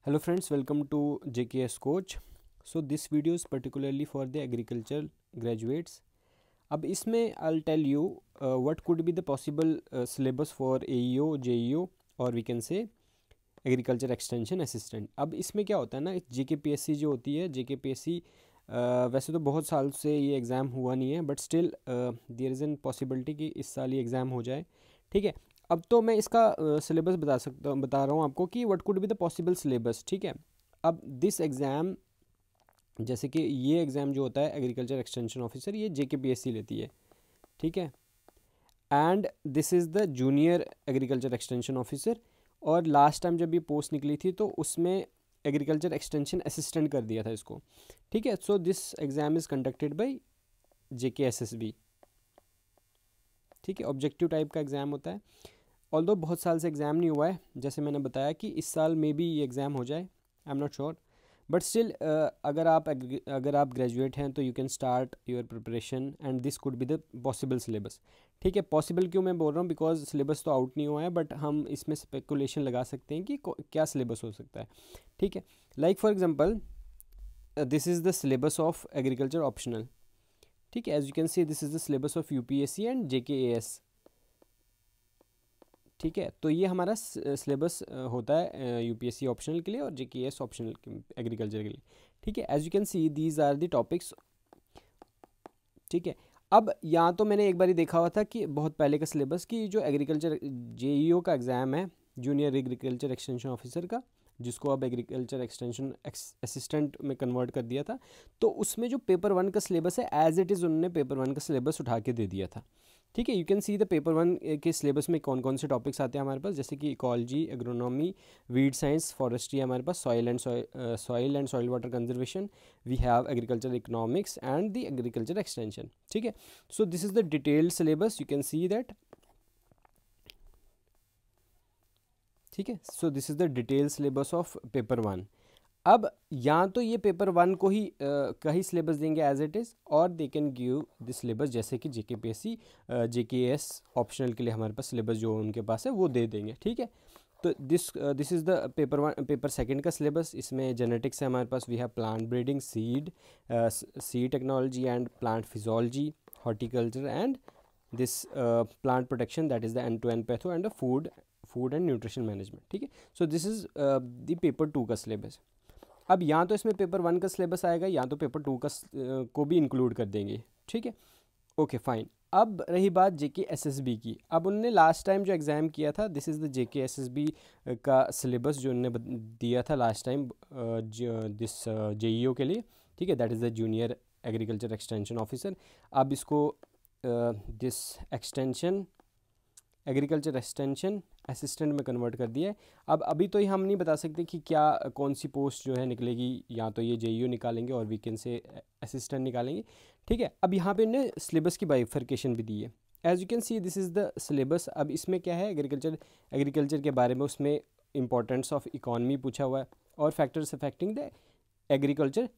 Hello friends, welcome to JKS Coach. So this video is particularly for the agriculture graduates. अब इसमें I'll tell you what could be the possible syllabus for AEO, JEO और we can say agriculture extension assistant. अब इसमें क्या होता है ना, JKPSC जो होती है, JKPSC वैसे तो बहुत साल से ये एग्ज़ाम हुआ नहीं है, but still there is an possibility कि इस साल ये एग्ज़ाम हो जाए. ठीक है, अब तो मैं इसका सिलेबस बता रहा हूँ आपको कि what could be the possible syllabus. ठीक है, अब दिस एग्ज़ाम, जैसे कि ये एग्ज़ाम जो होता है एग्रीकल्चर एक्सटेंशन ऑफिसर, ये JKPSC लेती है. ठीक है, and this is the junior agriculture extension officer. और लास्ट टाइम जब ये पोस्ट निकली थी तो उसमें एग्रीकल्चर एक्सटेंशन असिस्टेंट कर दिया था इसको. ठीक है, so this exam is conducted by JKSSB. ठीक है, ऑब्जेक्टिव टाइप का एग्ज़ाम होता है. ऑल्दो बहुत साल से एग्ज़ाम नहीं हुआ है, जैसे मैंने बताया कि इस साल में भी ये एग्ज़ाम हो जाए, I am not sure, but still अगर आप ग्रेजुएट हैं तो you can start your preparation and this could be the possible syllabus. ठीक है, पॉसिबल क्यों मैं बोल रहा हूँ, बिकॉज सिलेबस तो आउट नहीं हुआ है, बट हम इसमें स्पेकुलेशन लगा सकते हैं कि क्या सिलेबस हो सकता है. ठीक है, like for example this is the syllabus of agriculture optional. ठीक है, as you can see this is the syllabus of UPSC and JKAS. ठीक है, तो ये हमारा सिलेबस होता है UPSC ऑप्शनल के लिए और JKAS ऑप्शनल एग्रीकल्चर के लिए. ठीक है, as you can see these are the topics. ठीक है, अब यहाँ तो मैंने एक बार ही देखा हुआ था कि बहुत पहले का सिलेबस, कि जो एग्रीकल्चर JEO का एग्ज़ाम है, जूनियर एग्रीकल्चर एक्सटेंशन ऑफिसर का, जिसको अब एग्रीकल्चर एक्सटेंशन असिस्टेंट में कन्वर्ट कर दिया था, तो उसमें जो पेपर 1 का सिलेबस है एज इट इज़ उन्होंने पेपर 1 का सिलेबस उठा के दे दिया था. ठीक है, you can see the paper 1 के सिलेबस में कौन कौन से टॉपिक्स आते हैं हमारे पास, जैसे कि ecology, agronomy, weed science, forestry, हमारे पास soil and soil water conservation, we have agriculture economics and the agriculture extension. ठीक है, so this is the detailed syllabus, you can see that. ठीक है, so this is the detail syllabus of paper 1. अब यहाँ तो ये paper 1 को ही का ही सिलेबस देंगे एज इट इज़, और they can give this syllabus, जैसे कि JKPSC JKAS ऑप्शनल के लिए हमारे पास सिलेबस जो उनके पास है वो दे देंगे. ठीक है, तो दिस इज़ द पेपर 2 का सिलेबस. इसमें जेनेटिक्स है हमारे पास, we have plant breeding, seed technology and plant physiology, horticulture and this plant protection, that is the and to and patho and food and nutrition management. ठीक है, so this is the paper 2 का syllabus. अब यहाँ तो इसमें paper 1 का syllabus आएगा, यहाँ तो पेपर 2 का को भी इंक्लूड कर देंगे. ठीक है, ओके फाइन. अब रही बात JKSSB की. अब उन्होंने लास्ट टाइम जो एग्ज़ाम किया था, दिस इज़ द JKSSB का सिलेबस जो उन्होंने दिया था लास्ट टाइम दिस JEO के लिए. ठीक है, that is the junior agriculture extension officer. अब इसको this extension agriculture extension assistant में कन्वर्ट कर दिया है. अब अभी तो हम नहीं बता सकते कि क्या कौन सी पोस्ट जो है निकलेगी, या तो ये JEO निकालेंगे और वीकेंड से असिस्टेंट निकालेंगे. ठीक है, अब यहाँ पे इन्हें सिलेबस की बाइफर्केशन भी दी है. As you can see this is the syllabus. अब इसमें क्या है, एग्रीकल्चर के बारे में उसमें इंपॉर्टेंस ऑफ इकॉनमी पूछा हुआ है, और factors affecting the agriculture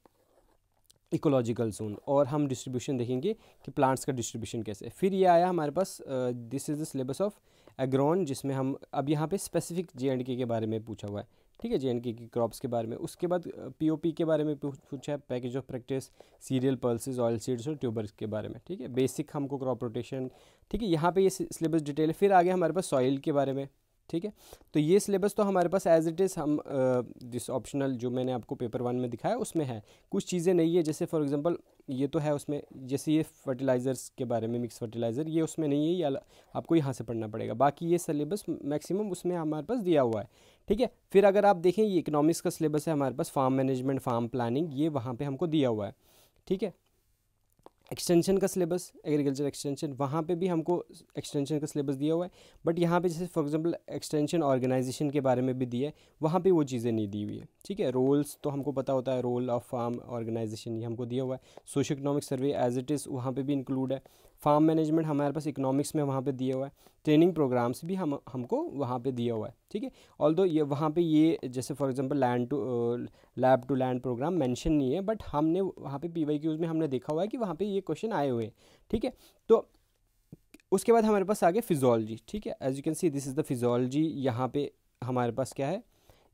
ecological zone, और हम डिस्ट्रीब्यूशन देखेंगे कि प्लांट्स का डिस्ट्रीब्यूशन कैसे. फिर ये आया हमारे पास this is the syllabus of agron, जिसमें हम अब यहाँ पे स्पेसिफिक JNK के बारे में पूछा हुआ है. ठीक है, JNK की क्रॉप्स के बारे में. उसके बाद POP के बारे में पूछा है, package of practice, serial pulses, oil seeds और ट्यूबर्स के बारे में. ठीक है, बेसिक हमको क्रॉप रोटेशन. ठीक है, यहाँ पे ये सिलेबस डिटेल है. फिर आगे हमारे पास सॉइल के बारे में. ठीक है, तो ये सिलेबस तो हमारे पास एज इट इज़, हम दिस ऑप्शनल जो मैंने आपको पेपर 1 में दिखाया उसमें है. कुछ चीज़ें नहीं है, जैसे फॉर एग्जांपल ये तो है उसमें, जैसे ये फर्टिलाइज़र्स के बारे में, मिक्स फर्टिलाइज़र, ये उसमें नहीं है, ये आपको यहाँ से पढ़ना पड़ेगा. बाकी ये सिलेबस मैक्सिमम उसमें हमारे पास दिया हुआ है. ठीक है, फिर अगर आप देखें ये इकोनॉमिक्स का सिलेबस है हमारे पास, फार्म मैनेजमेंट, फार्म प्लानिंग, ये वहाँ पर हमको दिया हुआ है. ठीक है, एक्सटेंशन का सिलेबस, एग्रीकल्चर एक्सटेंशन, वहाँ पे भी हमको एक्सटेंशन का सिलेबस दिया हुआ है. बट यहाँ पे जैसे फॉर एग्जांपल एक्सटेंशन ऑर्गेनाइजेशन के बारे में भी दिया है, वहाँ पे वो चीज़ें नहीं दी हुई है. ठीक है, रोल्स तो हमको पता होता है, रोल ऑफ फार्म ऑर्गेनाइजेशन ये हमको दिया हुआ है. Socio economic survey as it is वहाँ पे भी इंक्लूड है. फार्म मैनेजमेंट हमारे पास इकोनॉमिक्स में वहाँ पे दिया हुआ है. ट्रेनिंग प्रोग्राम्स भी हमको वहाँ पे दिया हुआ है. ठीक है, ऑल्दो ये वहाँ पे ये जैसे for example lab to land program mention नहीं है, बट हमने वहाँ पे PYQs में हमने देखा हुआ है कि वहाँ पे ये क्वेश्चन आए हुए हैं. ठीक है, तो उसके बाद हमारे पास आगे फिजोलॉजी. ठीक है, as you can see this is the physiology. यहाँ पे हमारे पास क्या है,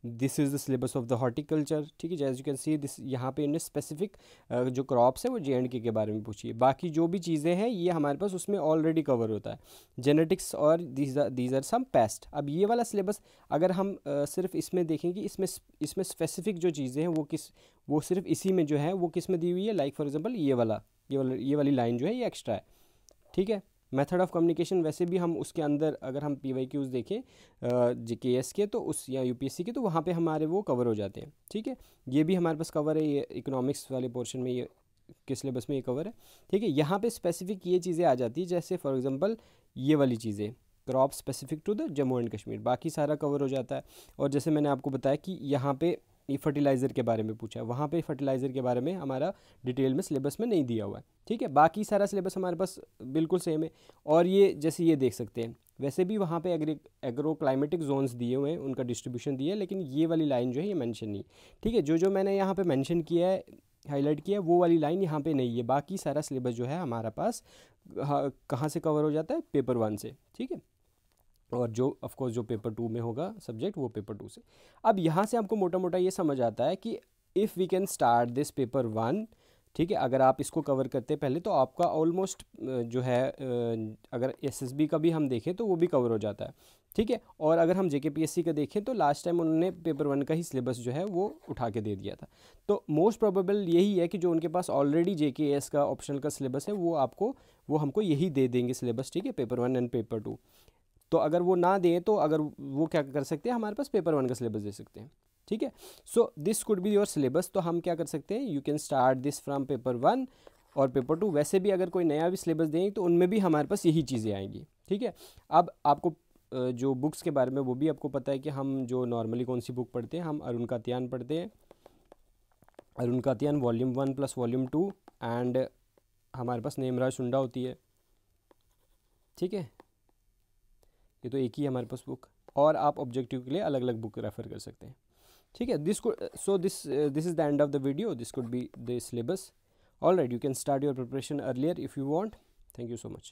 this is the syllabus of the horticulture, ठीक है। As you can see this, यहाँ पे इन्हें स्पेसिफिक जो क्रॉप्स है वो JNK के बारे में पूछी है। बाकी जो भी चीज़ें हैं ये हमारे पास उसमें ऑलरेडी कवर होता है, जेनेटिक्स और दीज आर सम पेस्ट। अब ये वाला सिलेबस अगर हम सिर्फ इसमें देखेंगे, इसमें स्पेसिफिक जो चीज़ें हैं वो सिर्फ इसी में जो है वो किस में दी हुई है। लाइक फॉर एग्जांपल ये वाली लाइन जो है ये एक्स्ट्रा है, ठीक है। मेथड ऑफ कम्युनिकेशन वैसे भी हम उसके अंदर अगर हम PYQs देखें GKS के तो उस या UPSC के तो वहाँ पे हमारे वो कवर हो जाते हैं, ठीक है। ये भी हमारे पास कवर है, ये इकोनॉमिक्स वाले पोर्शन में ये किस सिलेबस में ये कवर है, ठीक है। यहाँ पे स्पेसिफिक ये चीज़ें आ जाती है, जैसे फॉर एग्जांपल ये वाली चीज़ें crop specific to the Jammu and Kashmir, बाकी सारा कवर हो जाता है। और जैसे मैंने आपको बताया कि यहाँ पे ये फर्टिलाइज़र के बारे में पूछा है, वहाँ पे फर्टिलाइज़र के बारे में हमारा डिटेल में सिलेबस में नहीं दिया हुआ है, ठीक है। बाकी सारा सिलेबस हमारे पास बिल्कुल सेम है। और ये जैसे ये देख सकते हैं, वैसे भी वहाँ पे एग्रो क्लाइमेटिक जोन्स दिए हुए हैं, उनका डिस्ट्रीब्यूशन दिया है, लेकिन ये वाली लाइन जो है ये मेंशन नहीं, ठीक है। जो मैंने यहाँ पे मेंशन किया है, हाईलाइट किया है, वो वाली लाइन यहाँ पे नहीं है। बाकी सारा सिलेबस जो है हमारा पास कहाँ से कवर हो जाता है, पेपर 1 से, ठीक है। और जो ऑफकोर्स जो पेपर 2 में होगा सब्जेक्ट वो पेपर 2 से। अब यहाँ से आपको मोटा मोटा ये समझ आता है कि if we can start this paper 1, ठीक है, अगर आप इसको कवर करते पहले तो आपका ऑलमोस्ट जो है अगर SSB का भी हम देखें तो वो भी कवर हो जाता है, ठीक है। और अगर हम JKPSC का देखें तो लास्ट टाइम उन्होंने पेपर 1 का ही सिलेबस जो है वो उठा के दे दिया था। तो मोस्ट प्रोबेबल यही है कि जो उनके पास ऑलरेडी JKS का ऑप्शनल का सिलेबस है वो हमको यही दे देंगे सिलेबस, ठीक है, पेपर 1 एंड पेपर 2। तो अगर वो ना दें तो अगर वो क्या कर सकते हैं, हमारे पास पेपर 1 का सिलेबस दे सकते हैं, ठीक है। So this could be your syllabus. तो हम क्या कर सकते हैं, you can start this from paper 1 और पेपर 2। वैसे भी अगर कोई नया भी सिलेबस देंगे तो उनमें भी हमारे पास यही चीज़ें आएंगी, ठीक है। अब आपको जो बुक्स के बारे में वो भी आपको पता है कि हम जो नॉर्मली कौन सी बुक पढ़ते हैं, हम अरुण कात्यायन पढ़ते हैं, Arun Katyayan volume 1 plus volume 2, and हमारे पास नेमराज सुंडा होती है, ठीक है। ये तो एक ही है हमारे पास बुक, और आप ऑब्जेक्टिव के लिए अलग अलग बुक रेफर कर सकते हैं, ठीक है। This is the end of the video, this could be the syllabus. Alright, you can start your preparation earlier if you want. Thank you so much.